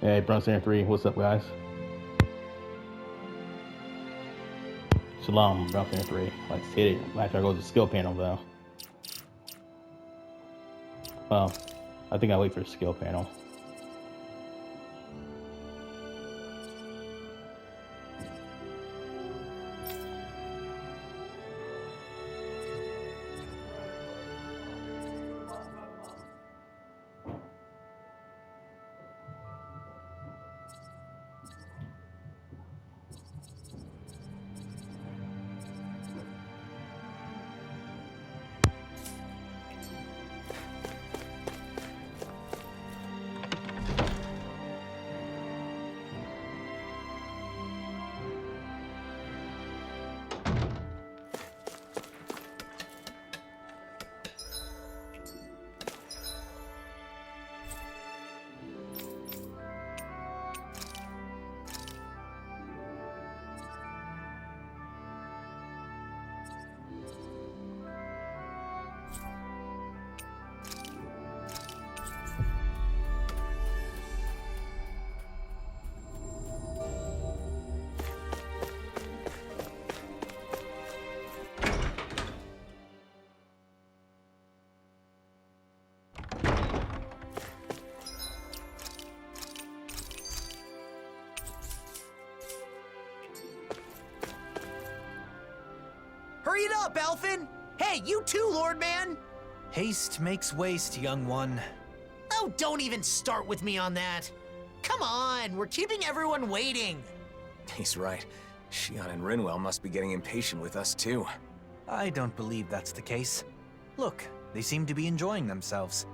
Hey, Bronson 3, what's up, guys? Shalom, Bronson 3. Let's hit it. After I go to the skill panel, though. Well, I think I'll wait for the skill panel. Hurry it up, Alphen! Hey, you too, Lord Man! Haste makes waste, young one. Oh, don't even start with me on that. Come on, we're keeping everyone waiting. He's right. Shionne and Rinwell must be getting impatient with us, too. I don't believe that's the case. Look, they seem to be enjoying themselves.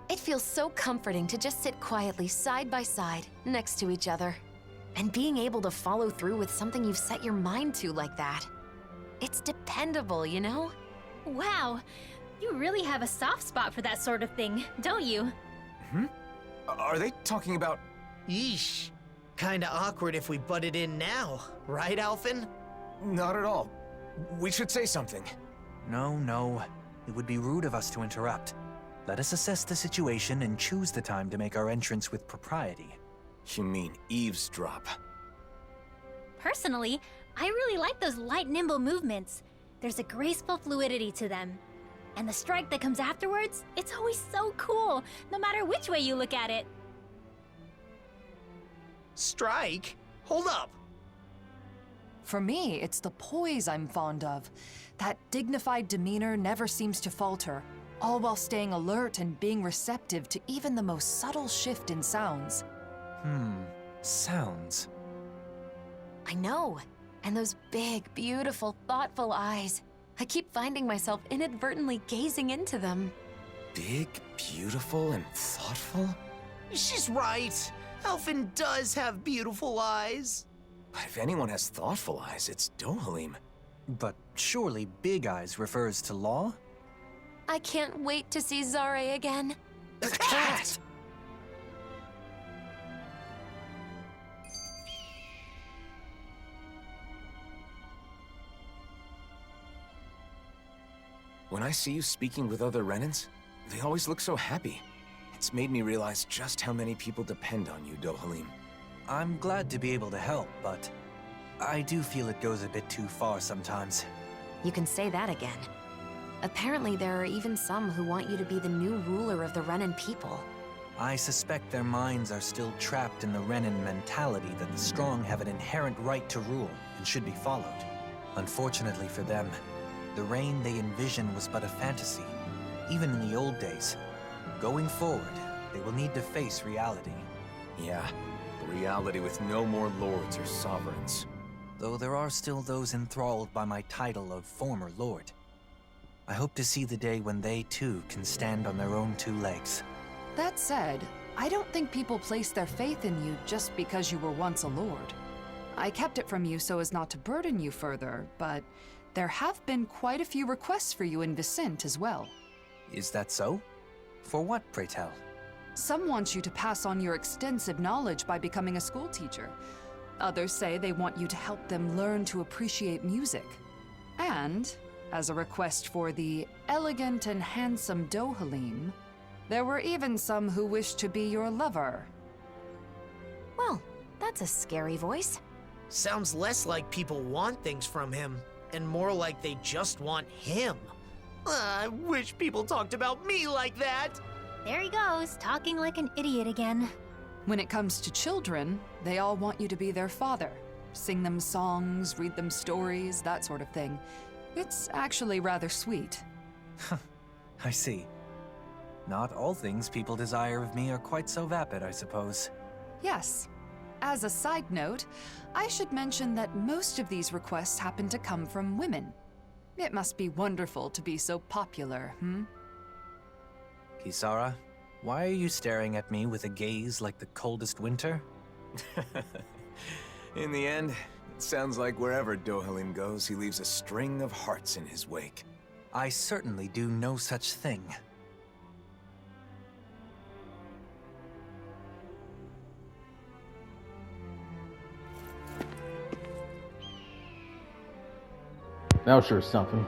It feels so comforting to just sit quietly side by side, next to each other. And being able to follow through with something you've set your mind to like that. It's dependable, you know? Wow, you really have a soft spot for that sort of thing, don't you? Are they talking about... Yeesh. Kinda awkward if we butted in now, right, Alphen? Not at all. We should say something. No. It would be rude of us to interrupt. Let us assess the situation and choose the time to make our entrance with propriety. You mean eavesdrop? Personally, I really like those light, nimble movements. There's a graceful fluidity to them. And the strike that comes afterwards, it's always so cool, no matter which way you look at it. Strike? Hold up. For me, it's the poise I'm fond of. That dignified demeanor never seems to falter, all while staying alert and being receptive to even the most subtle shift in sounds. Sounds. I know. And those big, beautiful, thoughtful eyes. I keep finding myself inadvertently gazing into them. Big, beautiful, and thoughtful? She's right. Alphen does have beautiful eyes. But if anyone has thoughtful eyes, it's Dohalim. But surely Big Eyes refers to Law? I can't wait to see Zare again. The cat! When I see you speaking with other Renans, they always look so happy. It's made me realize just how many people depend on you, Dohalim. I'm glad to be able to help, but I do feel it goes a bit too far sometimes. You can say that again. Apparently there are even some who want you to be the new ruler of the Renan people. I suspect their minds are still trapped in the Renan mentality that the strong have an inherent right to rule and should be followed. Unfortunately for them, the reign they envision was but a fantasy, even in the old days. Going forward, they will need to face reality. Yeah, reality with no more lords or sovereigns. Though there are still those enthralled by my title of former lord. I hope to see the day when they too can stand on their own two legs. That said, I don't think people place their faith in you just because you were once a lord. I kept it from you so as not to burden you further, but there have been quite a few requests for you in Vicint as well. Is that so? For what, pray tell? Some want you to pass on your extensive knowledge by becoming a schoolteacher. Others say they want you to help them learn to appreciate music. And, as a request for the elegant and handsome Dohalim, there were even some who wished to be your lover. That's a scary voice. Sounds less like people want things from him, and more like they just want him. I wish people talked about me like that. There he goes, talking like an idiot again. When it comes to children, they all want you to be their father. Sing them songs, read them stories, that sort of thing. It's actually rather sweet. I see. Not all things people desire of me are quite so vapid, I suppose. Yes. As a side note, I should mention that most of these requests happen to come from women. It must be wonderful to be so popular, Kisara, why are you staring at me with a gaze like the coldest winter? In the end, it sounds like wherever Dohalim goes, he leaves a string of hearts in his wake. I certainly do no such thing. That was sure something.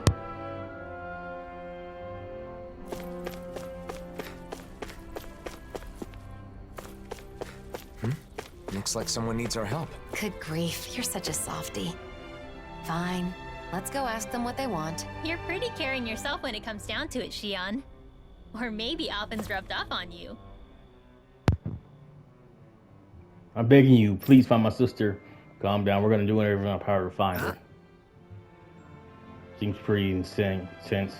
Looks like someone needs our help. Good grief, you're such a softie. Fine, let's go ask them what they want. You're pretty caring yourself when it comes down to it, Shionne. Or maybe Alphen's rubbed off on you. I'm begging you, please find my sister. Calm down, we're gonna do whatever in our power to find her. Seems pretty insane, sense.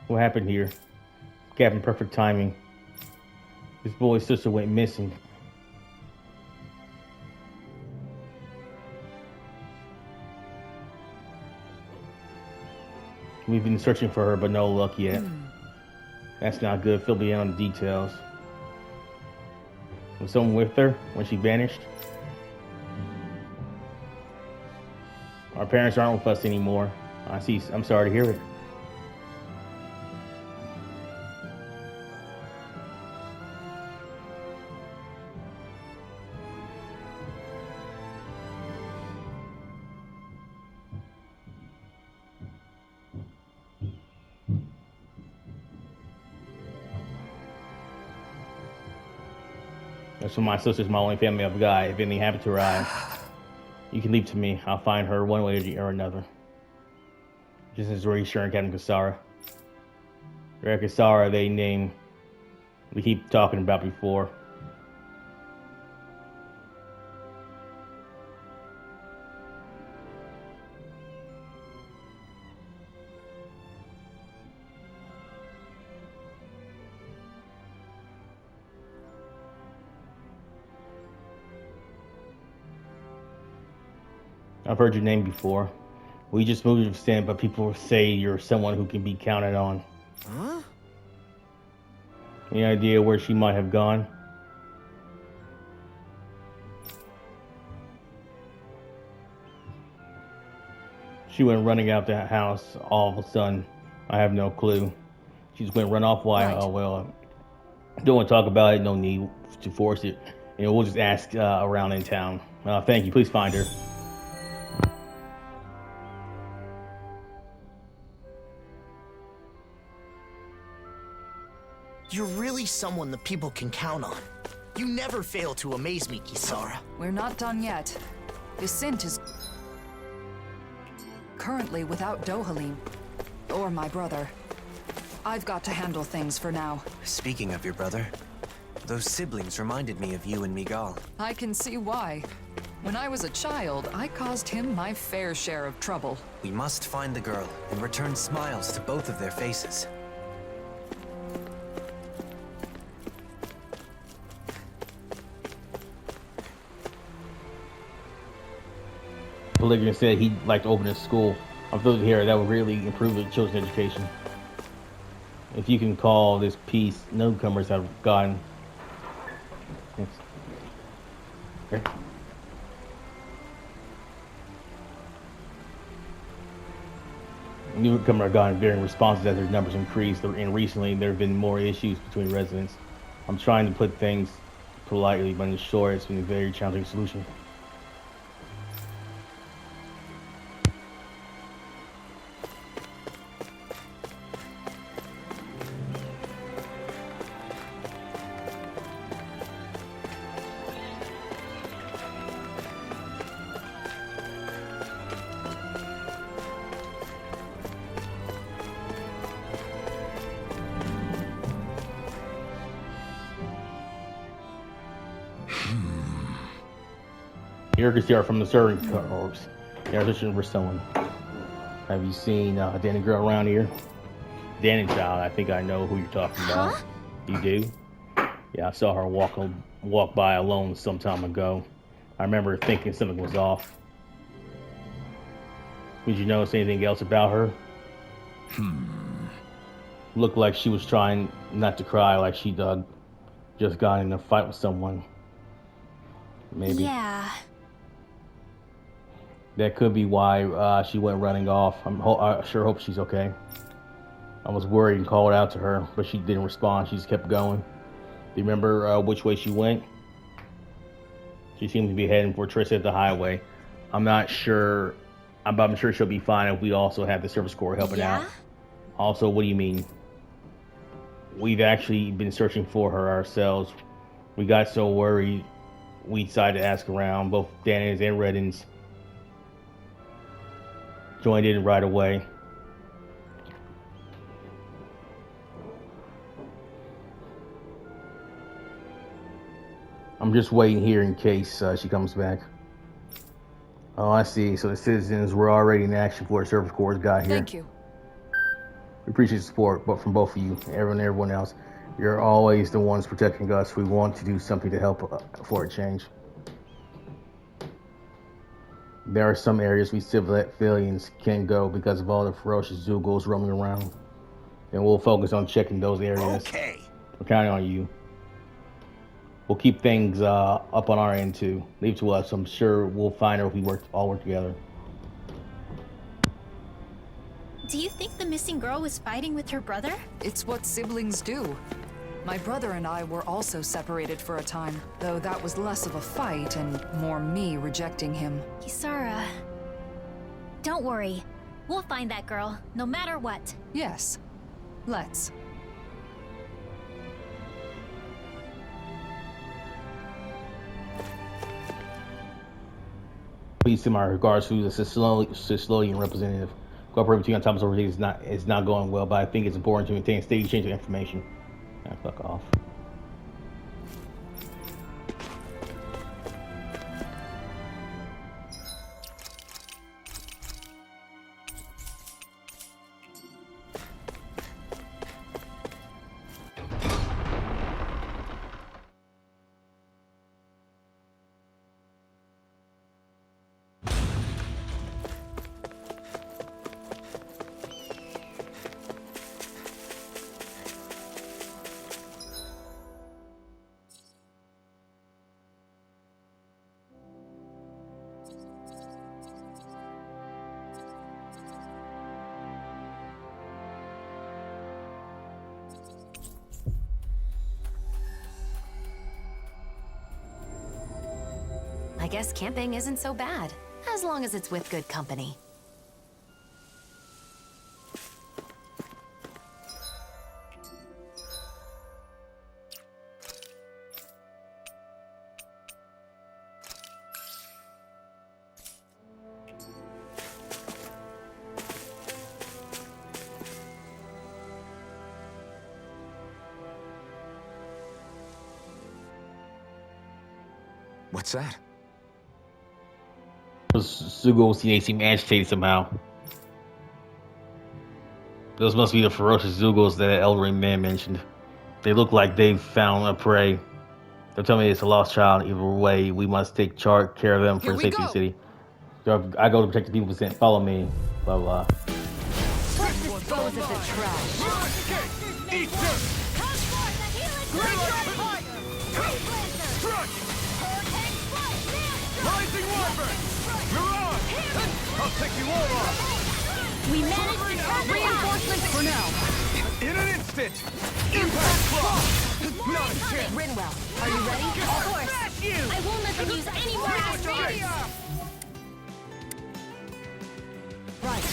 What happened here? Captain, perfect timing. This boy's sister went missing. We've been searching for her, but no luck yet. That's not good. Fill me in on the details. Was someone with her when she vanished? Our parents aren't with us anymore. I'm sorry to hear it. That's when my sister's my only family I've got. If anything happened to her, you can leave to me. I'll find her one way or another. Just as reassuring Captain Kisara. Rare Kisara, they name we keep talking about before. I've heard your name before. We just moved to stand, but people say you're someone who can be counted on. Huh? Any idea where she might have gone? She went running out the house all of a sudden. I have no clue. She just went run off. Why? Right. Oh, well, don't want to talk about it. No need to force it. We'll just ask around in town. Thank you. Please find her. You're really someone that people can count on. You never fail to amaze me, Kisara. We're not done yet. Ysint is currently without Dohalim, or my brother. I've got to handle things for now. Speaking of your brother, those siblings reminded me of you and Miguel. I can see why. When I was a child, I caused him my fair share of trouble. We must find the girl and return smiles to both of their faces. Polygon said he'd like to open a school. I'm thrilled to hear that would really improve the children's education. If you can call this peace, newcomers have gotten. Okay. Newcomers have gotten varying responses as their numbers increase, and recently there have been more issues between residents. I'm trying to put things politely, but in short, it's been a very challenging solution. You're Kisara from the Servant Corps. They're searching for someone. Have you seen Danny girl around here? Danny child, I think I know who you're talking about. Huh? You do? Yeah, I saw her walk by alone some time ago. I remember thinking something was off. Did you notice anything else about her? Looked like she was trying not to cry, like she just got in a fight with someone. Maybe. Yeah. That could be why she went running off. I sure hope she's okay. I was worried and called out to her, but she didn't respond. She just kept going. Do you remember which way she went? She seemed to be heading for Triss at the highway. I'm not sure. I'm sure she'll be fine if we also have the Service Corps helping out. Also, what do you mean? We've actually been searching for her ourselves. We got so worried, we decided to ask around. Both Dahna's and Reddin's joined in right away. I'm just waiting here in case she comes back. Oh, I see. So the citizens were already in action before the Service Corps got here. Thank you. We appreciate the support, but from both of you, everyone else, you're always the ones protecting us. We want to do something to help for a change. There are some areas we civilians can't go because of all the ferocious Zugos roaming around. And we'll focus on checking those areas. Okay. We're counting on you. We'll keep things up on our end too. Leave it to us. I'm sure we'll find her if we all work together. Do you think the missing girl was fighting with her brother? It's what siblings do. My brother and I were also separated for a time, though that was less of a fight and more me rejecting him. Kisara. Don't worry. We'll find that girl, no matter what. Yes. Let's. Please send my regards to the Sicilian representative. Cooperating between on top of overseas is not going well, but I think it's important to maintain a steady exchange of information. Ah, fuck off. I guess camping isn't so bad, as long as it's with good company. What's that? Those Zugos, they seem agitated somehow. Those must be the ferocious Zugos that Elderly Man mentioned. They look like they've found a prey. They're telling me it's a lost child. Either way, we must take care of them for the safety of the city. So I go to protect the people sent. Follow me. Blah blah. Let's dispose of the trash. Eat this! Rising Wyvern! Mirage! I'll take you all off! We managed to turn them Reinforcements for now. In an instant! Impact Claw! Not a chance! Rinwell, are you ready? Of course. I won't let them use any more asteroids. Right.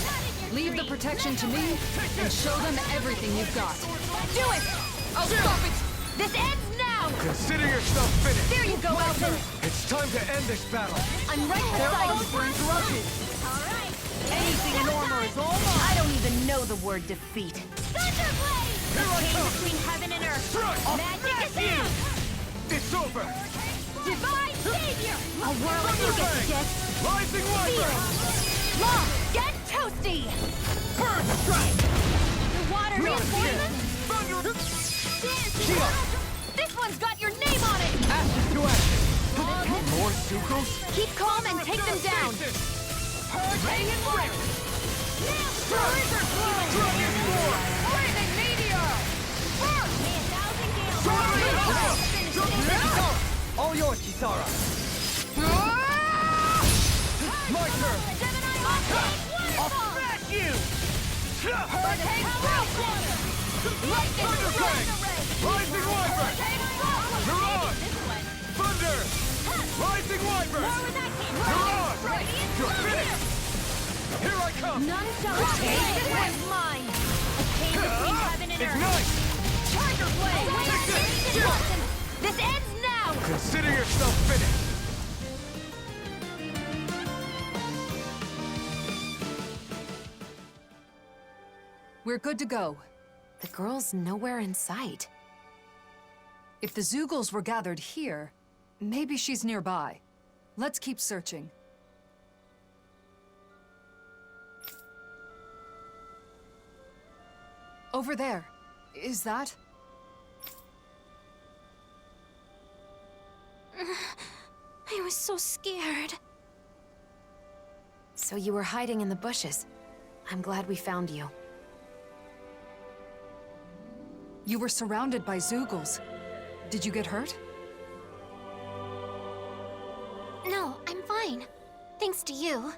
Leave the protection to me and show them everything you've got. Do it! I'll stop it! This ends now! Consider yourself finished! There you go, Alphen! It's time to end this battle! I'm right beside you for interrupted. Alright. Anything in armor is all mine. I don't even know the word defeat. Thunderblade! The chain between heaven and earth. Thrust! Magic is out! It's over! Divine Savior! A whirl you get to get. Rising Feel it! Law, get toasty! First strike! The water reinforcement? Thunder! Dance! This one's got your name on it! Ashes to ashes! More sucrose? Keep calm and take them down! Rain and fire! Laser Bloom! Dragon War! Breathing Meteor! Burst! All yours, Kisara! My turn! I'll smash you! Thundercrank! Rising Wyvern! Mirage! Thunder! Rising Wyvern! Mirage! You're finished! Here I come! None shall escape! This one's mine! A chain between heaven and earth! Ignite! Charger Blade! This ends now! Consider yourself finished! We're good to go. The girl's nowhere in sight. If the Zeugles were gathered here, maybe she's nearby. Let's keep searching. Over there. Is that? I was so scared. So you were hiding in the bushes. I'm glad we found you. You were surrounded by Zeugles. Did you get hurt? No, I'm fine. Thanks to you.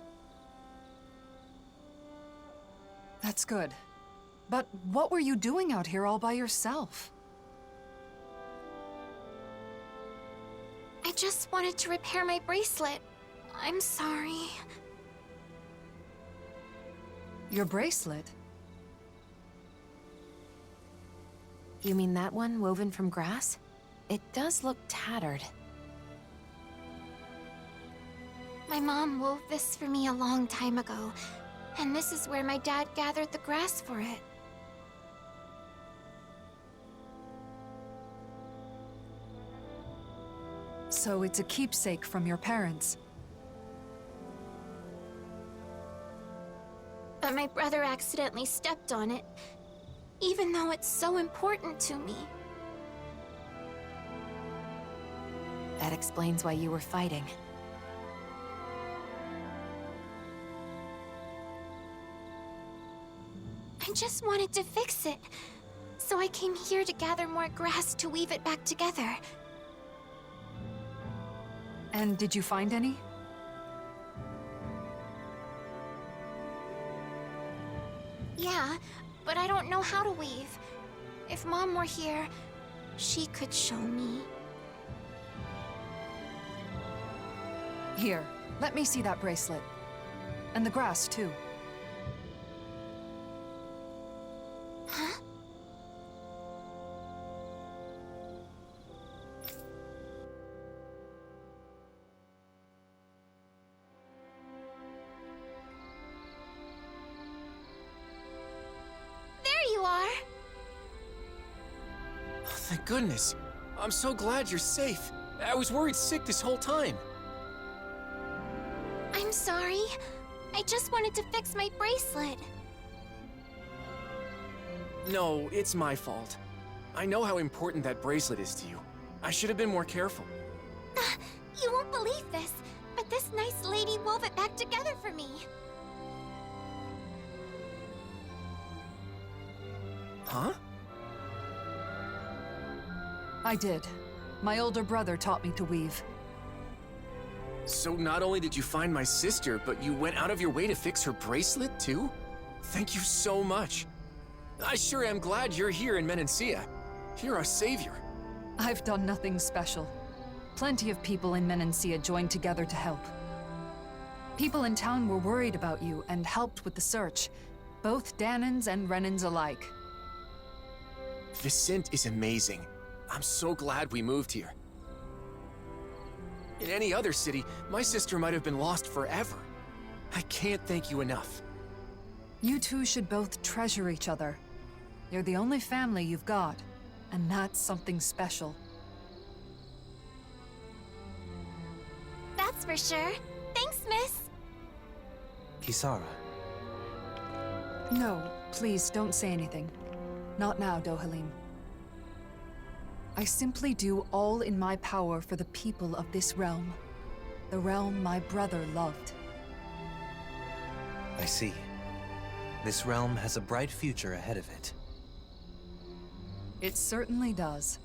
That's good. But what were you doing out here all by yourself? I just wanted to repair my bracelet. I'm sorry. Your bracelet? You mean that one woven from grass? It does look tattered. My mom wove this for me a long time ago, and this is where my dad gathered the grass for it. So it's a keepsake from your parents. But my brother accidentally stepped on it, even though it's so important to me. That explains why you were fighting. I just wanted to fix it, so I came here to gather more grass to weave it back together. And did you find any? Yeah, but I don't know how to weave. If Mom were here, she could show me. Here, let me see that bracelet. And the grass, too. Huh? There you are! Oh, thank goodness. I'm so glad you're safe. I was worried sick this whole time. I'm sorry. I just wanted to fix my bracelet. No, it's my fault. I know how important that bracelet is to you. I should have been more careful. You won't believe this, but this nice lady wove it back together for me. Huh? I did. My older brother taught me to weave. So not only did you find my sister, but you went out of your way to fix her bracelet, too? Thank you so much. I sure am glad you're here in Menancia. You're our savior. I've done nothing special. Plenty of people in Menancia joined together to help. People in town were worried about you and helped with the search. Both Dahnans and Renans alike. Vicent is amazing. I'm so glad we moved here. In any other city, my sister might have been lost forever. I can't thank you enough. You two should both treasure each other. You're the only family you've got, and that's something special. for sure. Thanks, miss. Kisara, No, please don't say anything. Not now, Dohalim. I simply do all in my power for the people of this realm. The realm my brother loved. I see. This realm has a bright future ahead of it. It certainly does.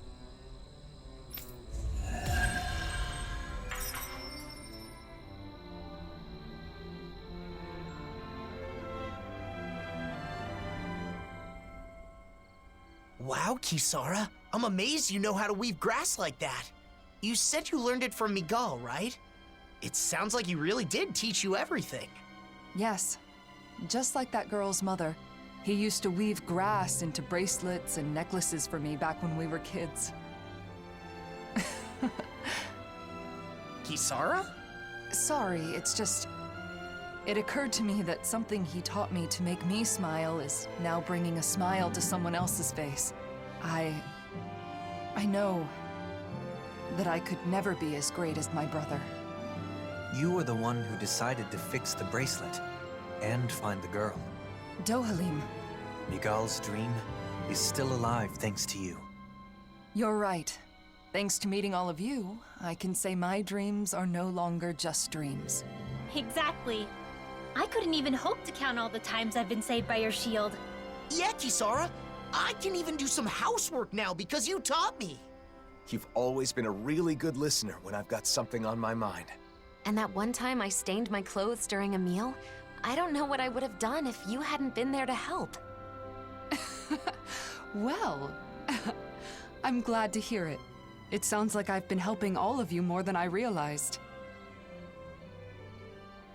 Wow, Kisara. I'm amazed you know how to weave grass like that. You said you learned it from Miguel, right? It sounds like he really did teach you everything. Yes. Just like that girl's mother. He used to weave grass into bracelets and necklaces for me back when we were kids. Kisara? Sorry, it's just... It occurred to me that something he taught me to make me smile is now bringing a smile to someone else's face. I know that I could never be as great as my brother. You were the one who decided to fix the bracelet and find the girl. Dohalim, Miguel's dream is still alive thanks to you. you're right. Thanks to meeting all of you, I can say my dreams are no longer just dreams. Exactly. I couldn't even hope to count all the times I've been saved by your shield. Yeah, Kisara. I can even do some housework now because you taught me. You've always been a really good listener when I've got something on my mind. And that one time I stained my clothes during a meal, I don't know what I would have done if you hadn't been there to help. Well, I'm glad to hear it. It sounds like I've been helping all of you more than I realized.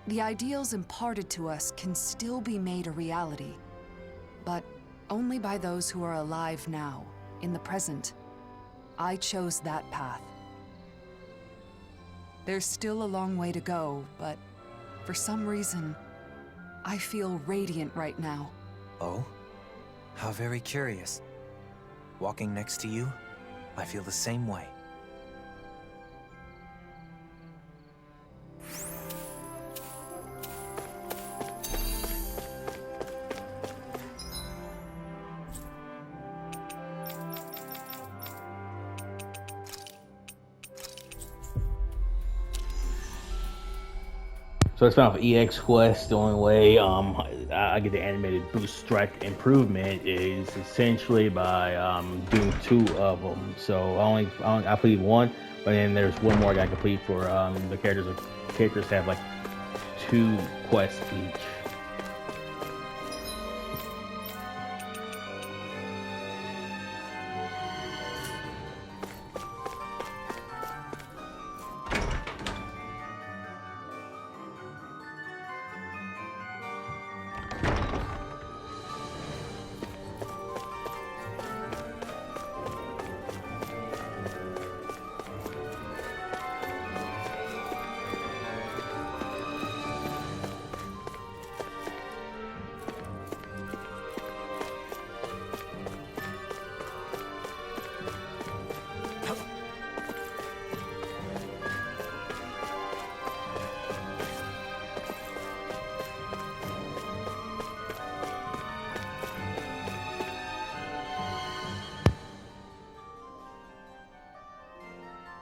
The ideals imparted to us can still be made a reality, but only by those who are alive now, in the present. I chose that path. There's still a long way to go, but for some reason, I feel radiant right now. Oh? How very curious. Walking next to you, I feel the same way. So it's found for EX Quest. The only way I get the animated boost strike improvement is essentially by doing 2 of them. So I completed 1, but then there's 1 more I got to complete for the characters. The characters have like 2 quests each.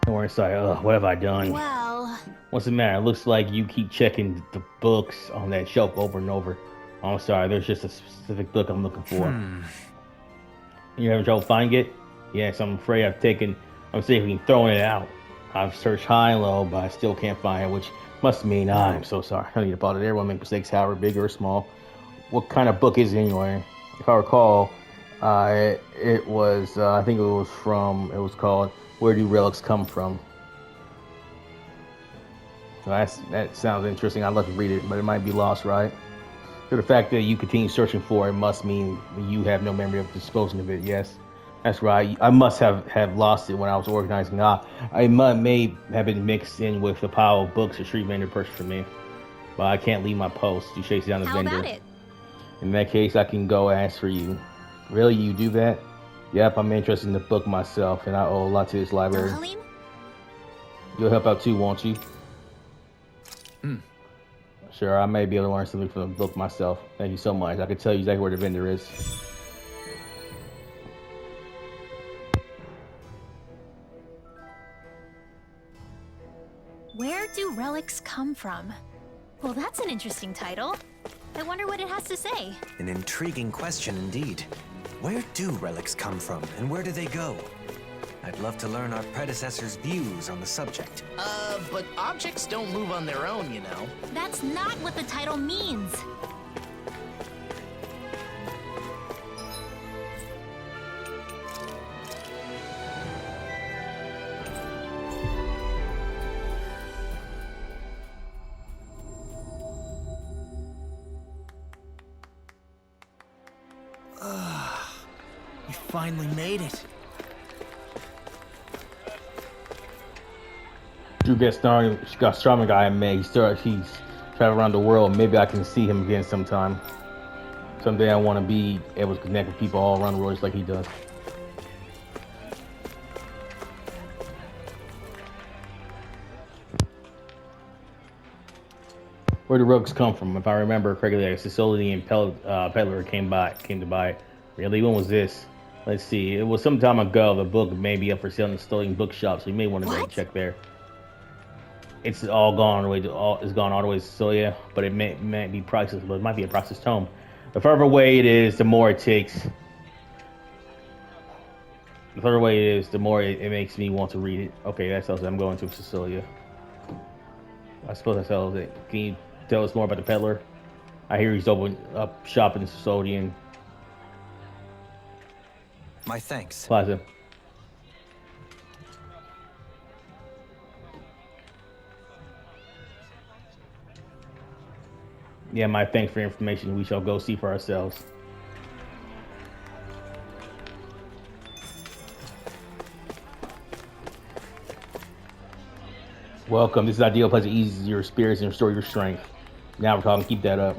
Or it's like, what have I done? Well, What's the matter? It looks like you keep checking the books on that shelf over and over. Oh, I'm sorry, there's just a specific book I'm looking for. You having trouble finding it? Yes, I'm afraid I'm safely throwing it out. I've searched high and low, but I still can't find it, which must mean I'm so sorry. I need to apologize. Everyone makes mistakes, however big or small. What kind of book is it anyway? If I recall, it was, I think it was called Where Do Relics Come From? So that sounds interesting. I'd love to read it, but it might be lost, right? So the fact that you continue searching for it must mean you have no memory of disposing of it. Yes, that's right. I must have lost it when I was organizing. I may have been mixed in with a pile of books a street vendor purchased for me. But I can't leave my post. You chase down the how vendor. about it? In that case, I can go ask for you. Really, you do that? Yep, I'm interested in the book myself, and I owe a lot to this library. Dohalim? You'll help out too, won't you? Sure, I may be able to learn something from the book myself. Thank you so much. I can tell you exactly where the vendor is. Where do relics come from? Well, that's an interesting title. I wonder what it has to say. An intriguing question indeed. Where do relics come from, and where do they go? I'd love to learn our predecessors' views on the subject. But objects don't move on their own, you know. That's not what the title means. You finally made it. Drew gets stronger guy I met. He's traveling around the world. Maybe I can see him again sometime. Someday I want to be able to connect with people all around the world just like he does. Where do rugs come from? If I remember correctly, a Sicilian peddler came to buy it. Really, when was this? Let's see. It was some time ago. The book may be up for sale in the Sicilian bookshop, so you may want to go check there. It's all gone all the way it's gone all the way to Sicilia, but it may be priceless, but it might be a priceless tome. The further away it is, the more it takes. The further away it is, the more it makes me want to read it. Okay, that tells it I'm going to Sicilia. I suppose that tells it. Can you tell us more about the peddler? I hear he's open up shop in Sicilian My thanks. Plaza. Yeah, my thanks for information. We shall go see for ourselves. Welcome. This is ideal place to ease your spirits and restore your strength. Now we're talking. Keep that up.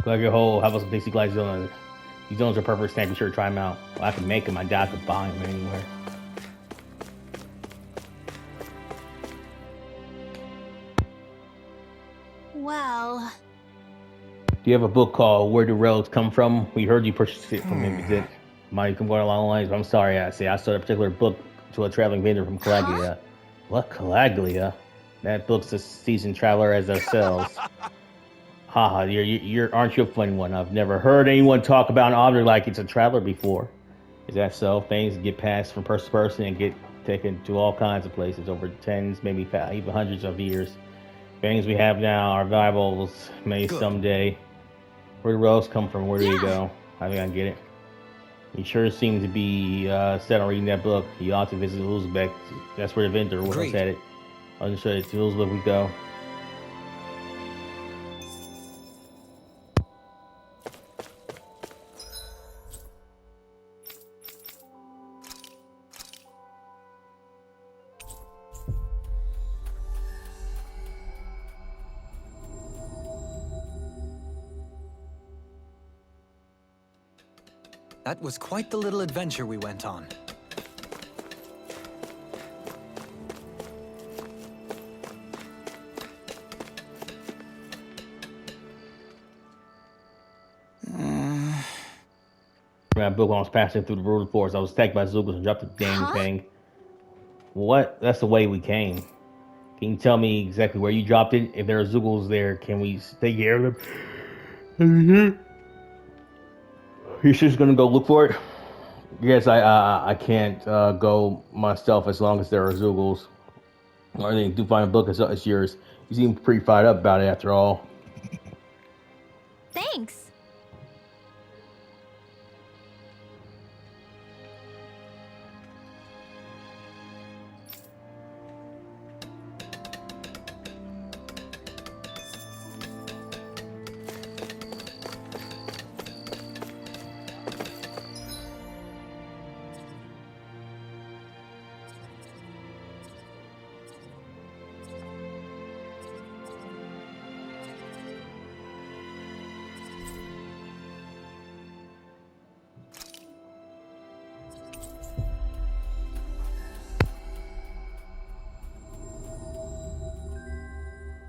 Like your whole, how about some basic light zones? These zones are perfect snap. Be sure to try them out. Well, I can make them. I doubt I could buy them anywhere. Well... Do you have a book called Where Do Relics Come From? We heard you purchased it from him. Is it? Might come going along the lines, but I'm sorry. I sold a particular book to a traveling vendor from Calaglia. Huh? What, Calaglia? That book's a seasoned traveler as ourselves. Haha, aren't you a funny one? I've never heard anyone talk about an object like it's a traveler before. Is that so? Things get passed from person to person and get taken to all kinds of places over tens, maybe even hundreds of years. Things we have now are valuables, may someday. Where do relics come from? Where do you go? I think I get it. He sure seems to be set on reading that book. He ought to visit Uzbek. That's where the vendor was headed. I'll just show you to Uzbek we go. That was quite the little adventure we went on. That book when I was passing through the rural forest, I was attacked by Zugals and dropped the dang thing. What? That's the way we came. Can you tell me exactly where you dropped it? If there are Zugals there, can we take care of them? You're just gonna go look for it? Yes, I can't go myself as long as there are Zugals. Or they do find a book, it's yours. You seem pretty fired up about it after all. Thanks.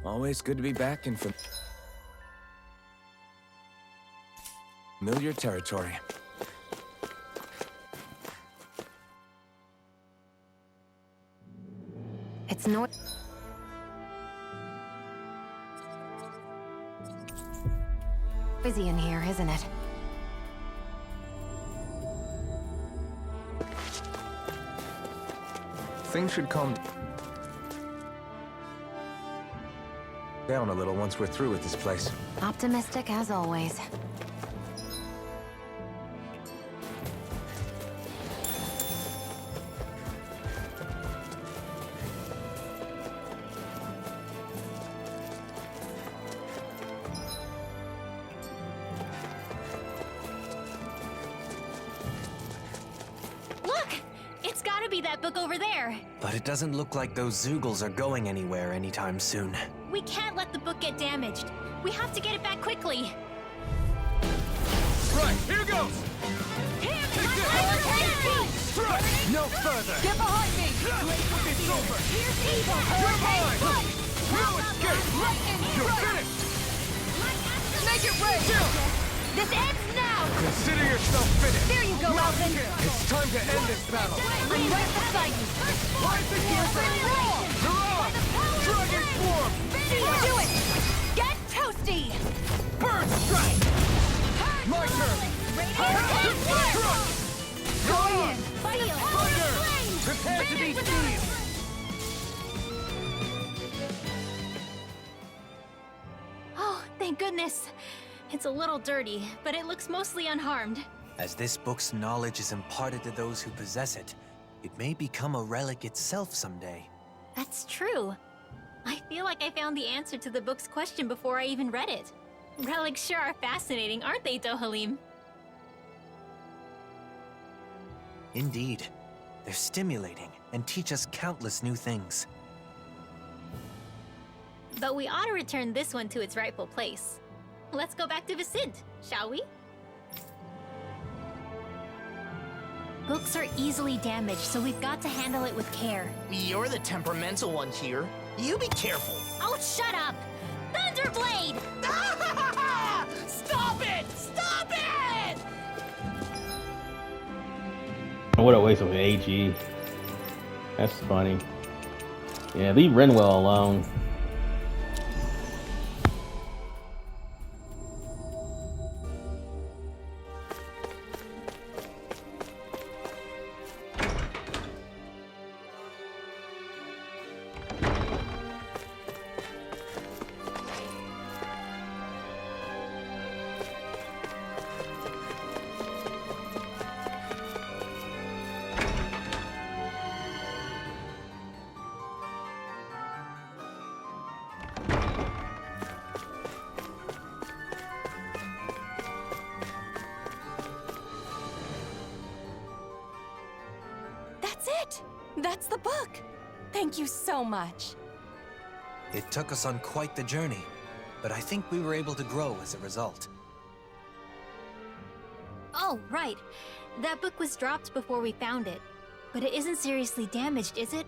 Always good to be back in familiar territory. It's busy in here, isn't it? Things should calm down a little once we're through with this place. Optimistic as always. Look! It's gotta be that book over there. But it doesn't look like those Zoogles are going anywhere anytime soon. We can't let the book get damaged. We have to get it back quickly. Right, here goes! Strike! No further! Get behind me! It's over! Here's evil! You're mine! No escape! Lightning You're strike! finished! Make it rain! This ends now! Consider yourself finished! There you go, Alphen! It's time to end this battle! I'm right beside you! Rise against it! Hurrah! Dragon Swarm! Do it! Get toasty! Bird strike! My turn! Go in! Thunder! Prepare to be seized! Oh, thank goodness. It's a little dirty, but it looks mostly unharmed. As this book's knowledge is imparted to those who possess it, it may become a relic itself someday. That's true. I feel like I found the answer to the book's question before I even read it. Relics sure are fascinating, aren't they, Dohalim? Indeed. They're stimulating and teach us countless new things. But we ought to return this one to its rightful place. Let's go back to Vholran, shall we? Books are easily damaged, so we've got to handle it with care. You're the temperamental one here. You be careful. Oh, shut up! Thunderblade! Stop it! Stop it! What a waste of AG. That's funny. Yeah, leave Rinwell alone. That's it! That's the book! Thank you so much. It took us on quite the journey, but I think we were able to grow as a result. Oh, right. That book was dropped before we found it. But it isn't seriously damaged, is it?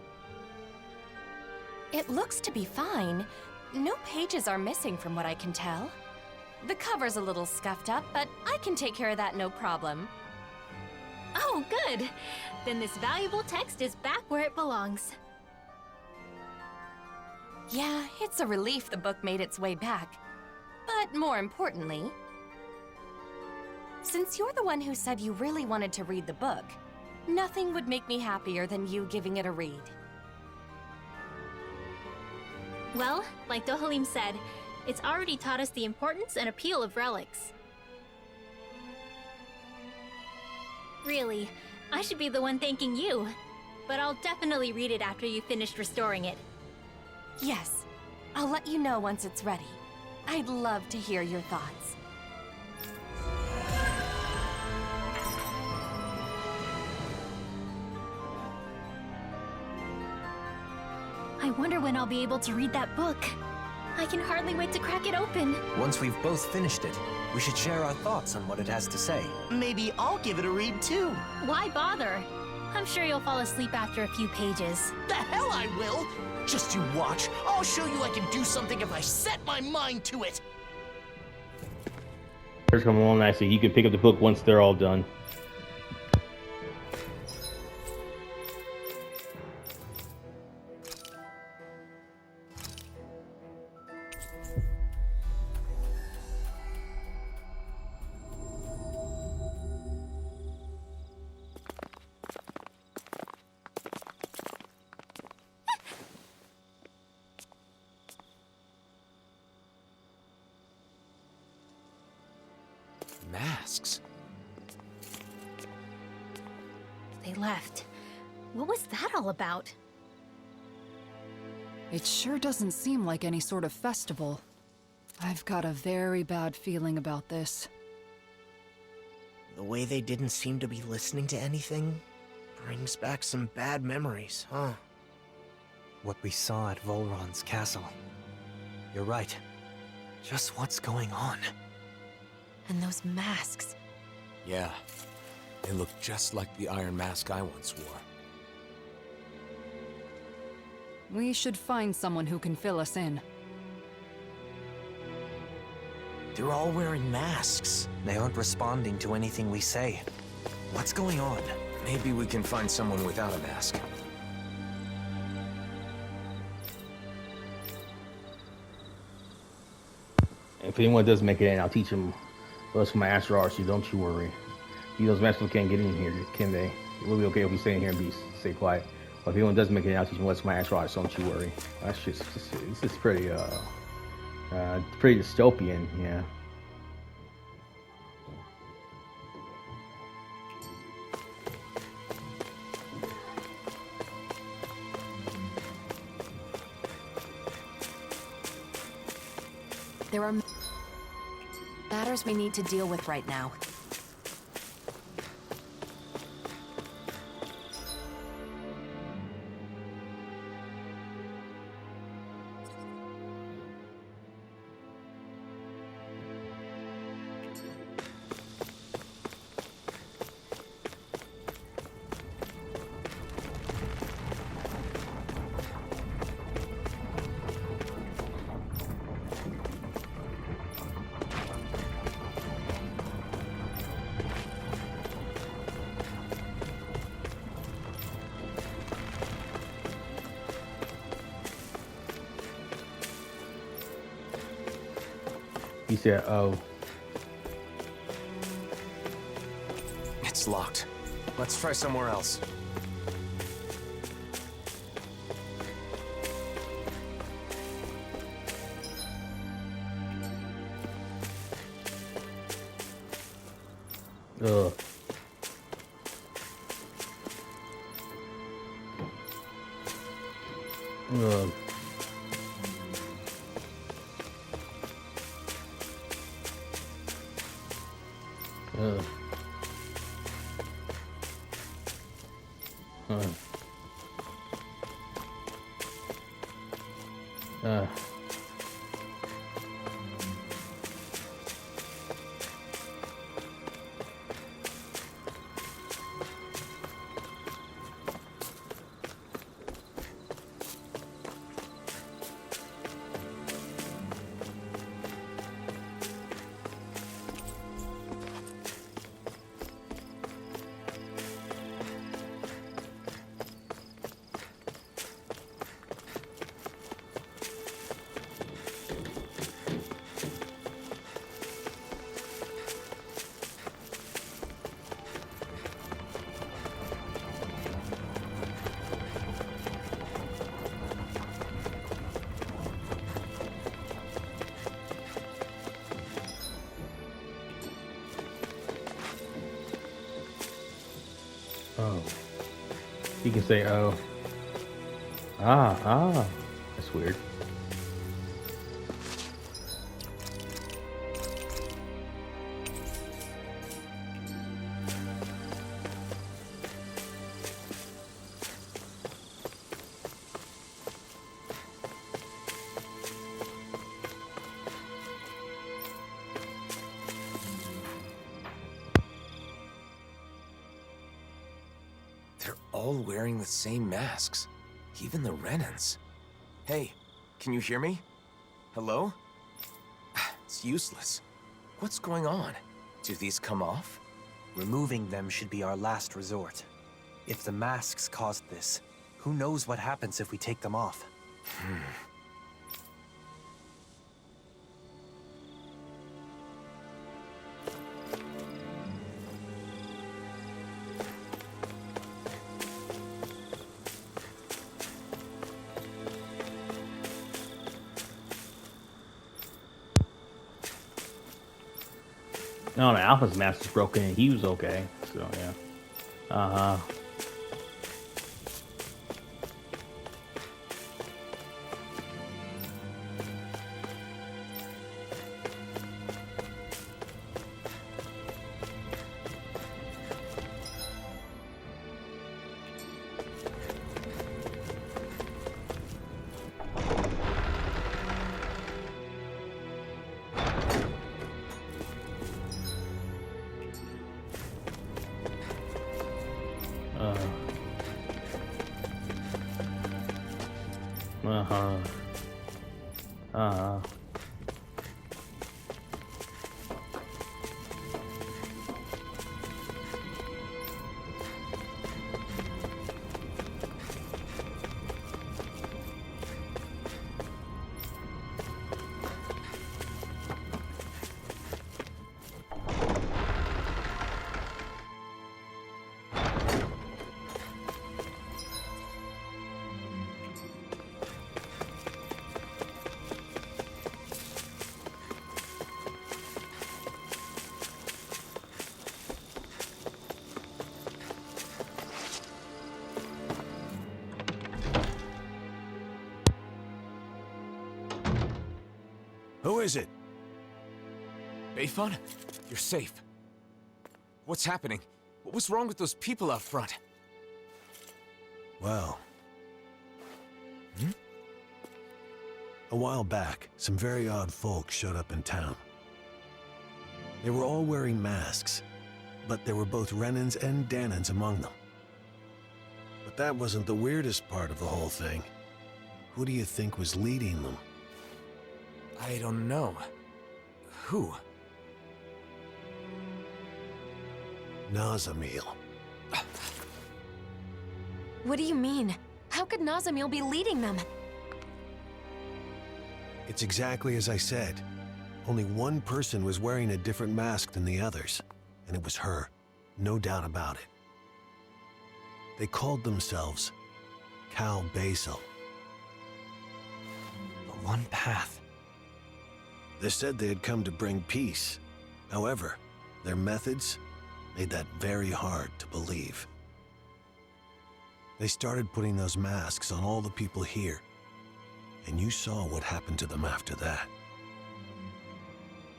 It looks to be fine. No pages are missing from what I can tell. The cover's a little scuffed up, but I can take care of that no problem. Oh, good. Then this valuable text is back where it belongs. Yeah, it's a relief the book made its way back. But more importantly, since you're the one who said you really wanted to read the book, nothing would make me happier than you giving it a read. Well, like Dohalim said, It's already taught us the importance and appeal of relics. Really, I should be the one thanking you. But I'll definitely read it after you finished restoring it. Yes, I'll let you know once it's ready. I'd love to hear your thoughts. I wonder when I'll be able to read that book. I can hardly wait to crack it open. Once we've both finished it, we should share our thoughts on what it has to say. Maybe I'll give it a read too. Why bother? I'm sure you'll fall asleep after a few pages. The hell I will! Just you watch. I'll show you I can do something if I set my mind to it. Here's come along nicely. You can pick up the book once they're all done. Masks? They left. What was that all about? It sure doesn't seem like any sort of festival. I've got a very bad feeling about this. The way they didn't seem to be listening to anything brings back some bad memories, huh? What we saw at Vholran's castle. You're right. Just what's going on? And those masks. Yeah, they look just like the iron mask I once wore. We should find someone who can fill us in. They're all wearing masks. They aren't responding to anything we say. What's going on? Maybe we can find someone without a mask. If anyone does make it in, I'll teach them what's my Astral, so don't you worry. Those masters can't get in here, can they? It will be okay if we stay in here and stay quiet. But if anyone does make it in, I'll teach them what's my Astral, so don't you worry. That's just this is pretty pretty dystopian, yeah. There are matters we need to deal with right now. He said, oh. It's locked. Let's try somewhere else. Ugh. Ugh. Ugh. Oh. You can say, oh. Ah. That's weird. They're all wearing the same masks. Even the Renans. Hey, can you hear me? Hello? It's useless. What's going on? Do these come off? Removing them should be our last resort. If the masks caused this, who knows what happens if we take them off? No, Alphen's mask is broken and he was okay. So yeah. Uh-huh. Who is it? Bayfun? You're safe. What's happening? What was wrong with those people out front? Well... A while back, some very odd folk showed up in town. They were all wearing masks, but there were both Renans and Dahnans among them. But that wasn't the weirdest part of the whole thing. Who do you think was leading them? I don't know. Who? Nazamil. What do you mean? How could Nazamil be leading them? It's exactly as I said. Only one person was wearing a different mask than the others, and it was her. No doubt about it. They called themselves Cal Basil. The one path. They said they had come to bring peace. However, their methods made that very hard to believe. They started putting those masks on all the people here, and you saw what happened to them after that.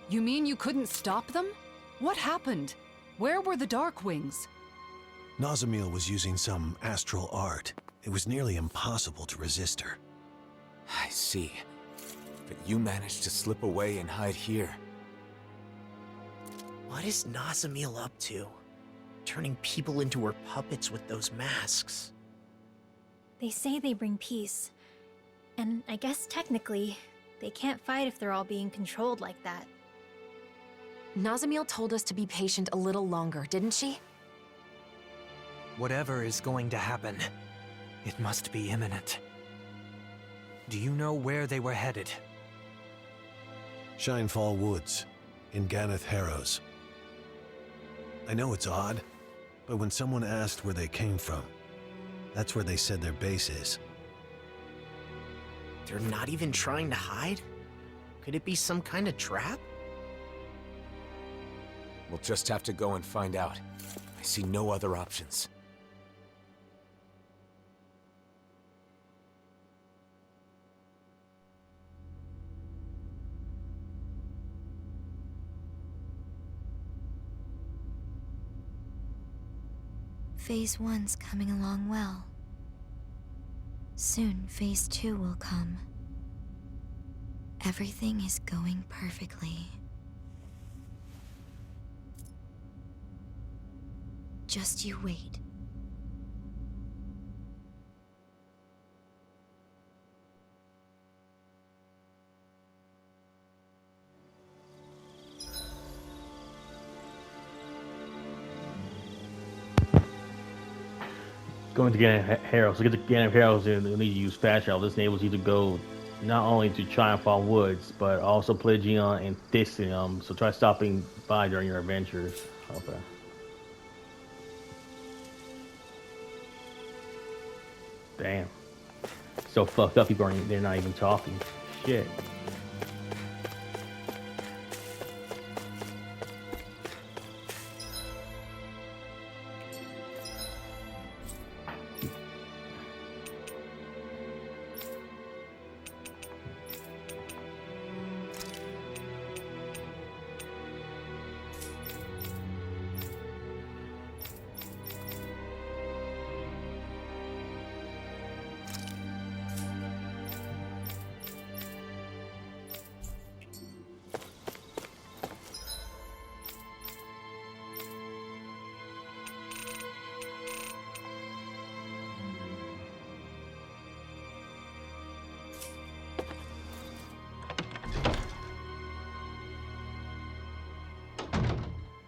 You mean you couldn't stop them? What happened? Where were the Dark Wings? Nazamil was using some astral art. It was nearly impossible to resist her. I see. But you managed to slip away and hide here. What is Nazamil up to? Turning people into her puppets with those masks. They say they bring peace. And I guess technically, they can't fight if they're all being controlled like that. Nazamil told us to be patient a little longer, didn't she? Whatever is going to happen, it must be imminent. Do you know where they were headed? Shinefall Woods, in Ganeth Harrows. I know it's odd, but when someone asked where they came from, that's where they said their base is. They're not even trying to hide? Could it be some kind of trap? We'll just have to go and find out. I see no other options. Phase 1's coming along well. Soon, Phase 2 will come. Everything is going perfectly. Just you wait. Going to get Heralds. To get the Gannon Heralds, you need to use fast travel. This enables you to go not only to Triumphal Woods, but also Pelagion and Thistinium. So try stopping by during your adventures. Okay. Damn. So fucked up, people they're not even talking. Shit.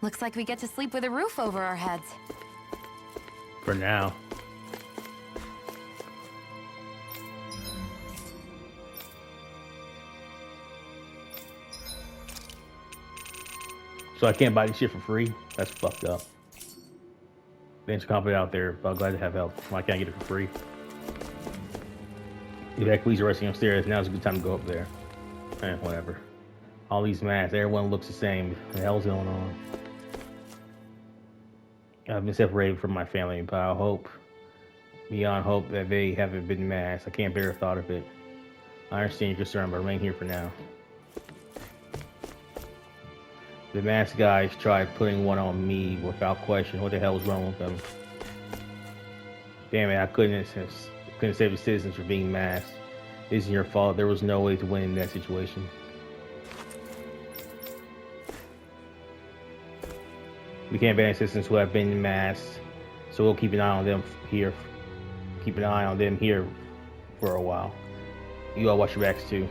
Looks like we get to sleep with a roof over our heads. For now. So I can't buy this shit for free? That's fucked up. There's a company out there, but I'm glad to have help. Why can't I get it for free? If Equities are resting upstairs, now's a good time to go up there. Whatever. All these masks, everyone looks the same. What the hell's going on? I've been separated from my family, but I hope, beyond hope, that they haven't been masked. I can't bear the thought of it. I understand your concern, but remain here for now. The masked guys tried putting one on me without question. What the hell was wrong with them? Damn it, I couldn't save the citizens from being masked. It isn't your fault. There was no way to win in that situation. We can't ban citizens who have been masked, so we'll keep an eye on them here. Keep an eye on them here for a while. You all watch your backs too.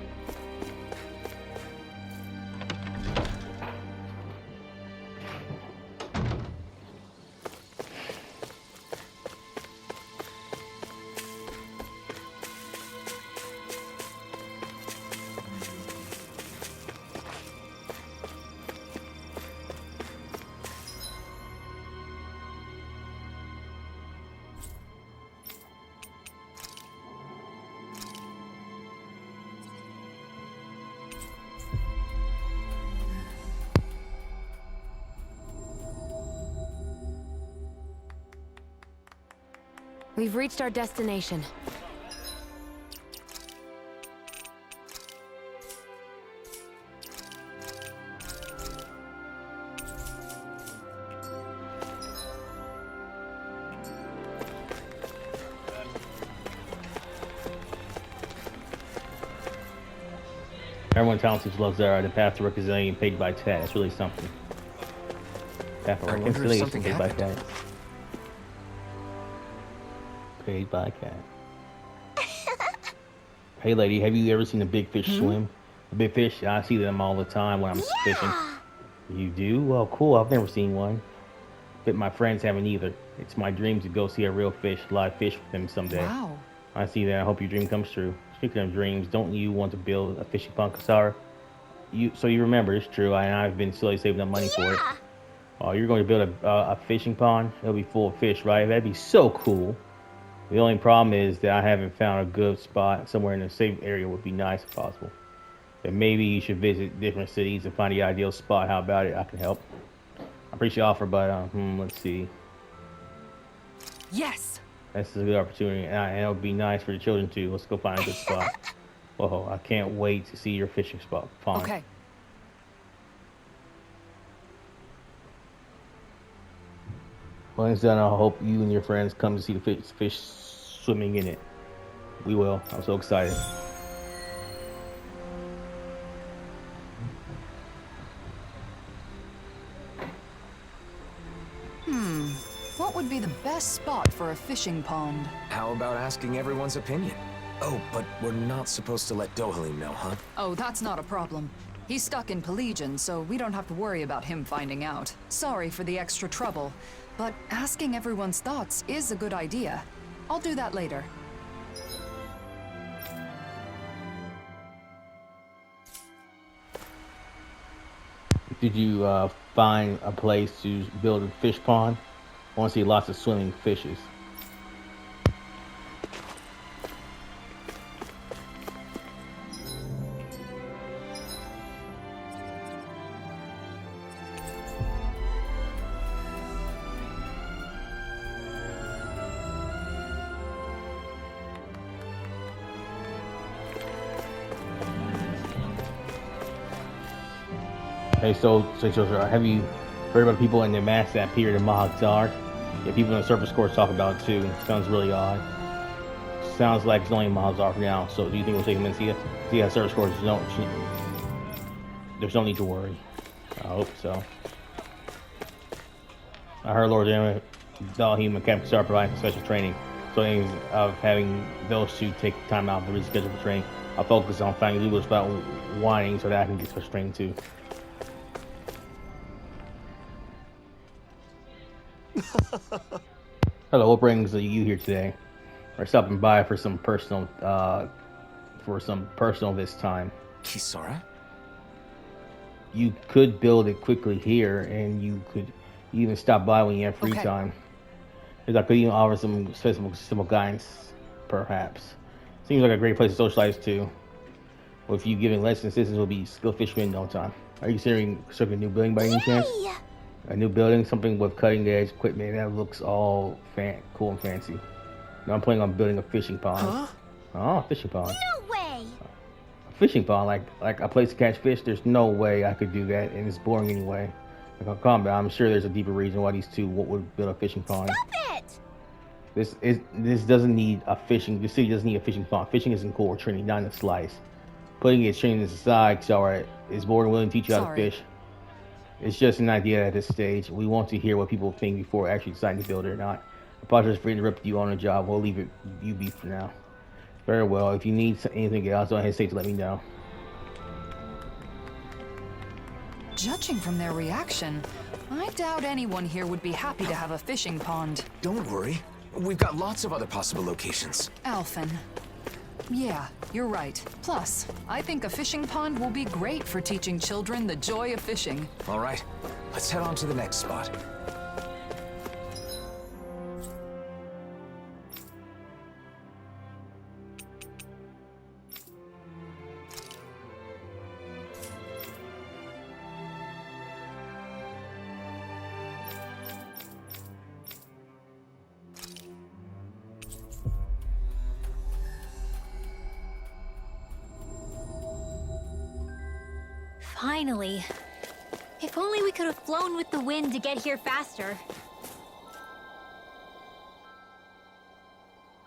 We've reached our destination. Everyone tells us loves Zara. The path to reconciliation paid by Tat. That's really something. Path to reconciliation paid by Tat. Paid by Cat. Hey lady, have you ever seen a big fish swim? A big fish? I see them all the time when I'm fishing. You do? Well, cool. I've never seen one. But my friends haven't either. It's my dream to go see a real fish, live fish with them someday. Wow. I see that. I hope your dream comes true. Speaking of dreams, don't you want to build a fishing pond, Kisara? So you remember, it's true. I've been slowly saving up money for it. Oh, you're going to build a fishing pond? It'll be full of fish, right? That'd be so cool. The only problem is that I haven't found a good spot. Somewhere in a safe area would be nice if possible. But maybe you should visit different cities and find the ideal spot. How about it? I can help. I appreciate your offer, but let's see. Yes. This is a good opportunity, and it would be nice for the children too. Let's go find a good spot. Whoa, I can't wait to see your fishing spot. Pond. Okay. When it's done, I hope you and your friends come to see the fish swimming in it. We will. I'm so excited. What would be the best spot for a fishing pond? How about asking everyone's opinion? Oh, but we're not supposed to let Dohalim know, huh? Oh, that's not a problem. He's stuck in Pelagian, so we don't have to worry about him finding out. Sorry for the extra trouble, but asking everyone's thoughts is a good idea. I'll do that later. Did you find a place to build a fish pond? I want to see lots of swimming fishes. Hey, so have you heard about people in the mass that appeared in Mahakzar? Yeah, people in the surface course talk about it too. Sounds really odd. Sounds like it's only Mahakzar for now. So do you think we'll take him and see it? See that surface course? There's no need to worry. I hope so. I heard Lord Dohalim and Captain Kisara providing special training. So of having those two take time out of the reschedule for training. I'll focus on finding Lugos about whining so that I can get special training too. Hello, what brings you here today? We're stopping by for some personal this time. Kisara? You could build it quickly here, and you could even stop by when you have free time. Because I could even offer some simple guidance, perhaps. Seems like a great place to socialize too. With you giving lessons, this will be skilled fishermen in no time. Are you considering constructing a new building by any chance? A new building, something with cutting-edge equipment that looks all cool and fancy. No, I'm planning on building a fishing pond. Huh? Oh, a fishing pond. No way! A fishing pond, like a place to catch fish. There's no way I could do that, and it's boring anyway. Like, I'm sure there's a deeper reason why these two would build a fishing pond. Stop it! This doesn't need a fishing. This city doesn't need a fishing pond. Fishing isn't cool or training, not in the slice. Putting it training aside, Kisara is more than willing to teach you how to fish. It's just an idea at this stage. We want to hear what people think before actually deciding to build it or not. I apologize for interrupting you on the job. We'll leave you be for now. Very well. If you need anything else, don't hesitate to let me know. Judging from their reaction, I doubt anyone here would be happy to have a fishing pond. Don't worry. We've got lots of other possible locations. Alphen. Yeah, you're right. Plus, I think a fishing pond will be great for teaching children the joy of fishing. All right, let's head on to the next spot. Finally. If only we could have flown with the wind to get here faster.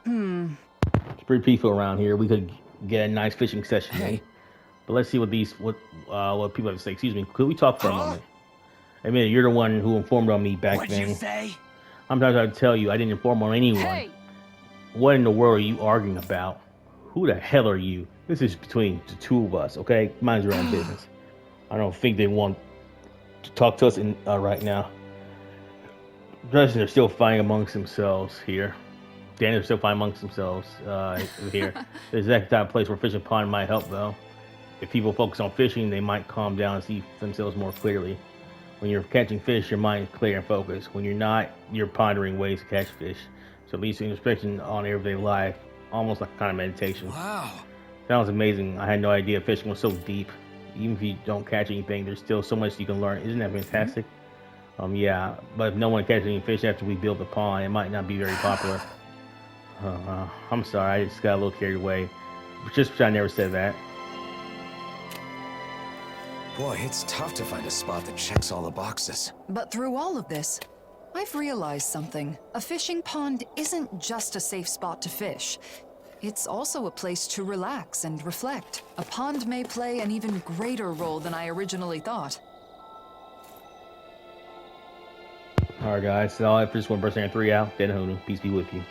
It's pretty peaceful around here. We could get a nice fishing session in. But let's see what people have to say. Excuse me, could we talk for a moment? I mean, you're the one who informed on me back then. What'd you say? I'm trying to tell you, I didn't inform on anyone. Hey! What in the world are you arguing about? Who the hell are you? This is between the two of us, okay? Mind your own business. I don't think they want to talk to us right now. They're still fighting amongst themselves here. Daniel's still fighting amongst themselves here. There's that type of place where fishing pond might help, though. If people focus on fishing, they might calm down and see themselves more clearly. When you're catching fish, your mind is clear and focused. When you're not, you're pondering ways to catch fish. So at least introspection on everyday life, almost like kind of meditation. Wow. Sounds amazing. I had no idea fishing was so deep. Even if you don't catch anything, there's still so much you can learn. Isn't that fantastic? Yeah, but if no one catches any fish after we build the pond, it might not be very popular. I'm sorry, I just got a little carried away. Just I never said that. Boy, it's tough to find a spot that checks all the boxes. But through all of this, I've realized something. A fishing pond isn't just a safe spot to fish. It's also a place to relax and reflect. A pond may play an even greater role than I originally thought. Alright guys, so all I have for this one person 3 out. Then Honu, peace be with you.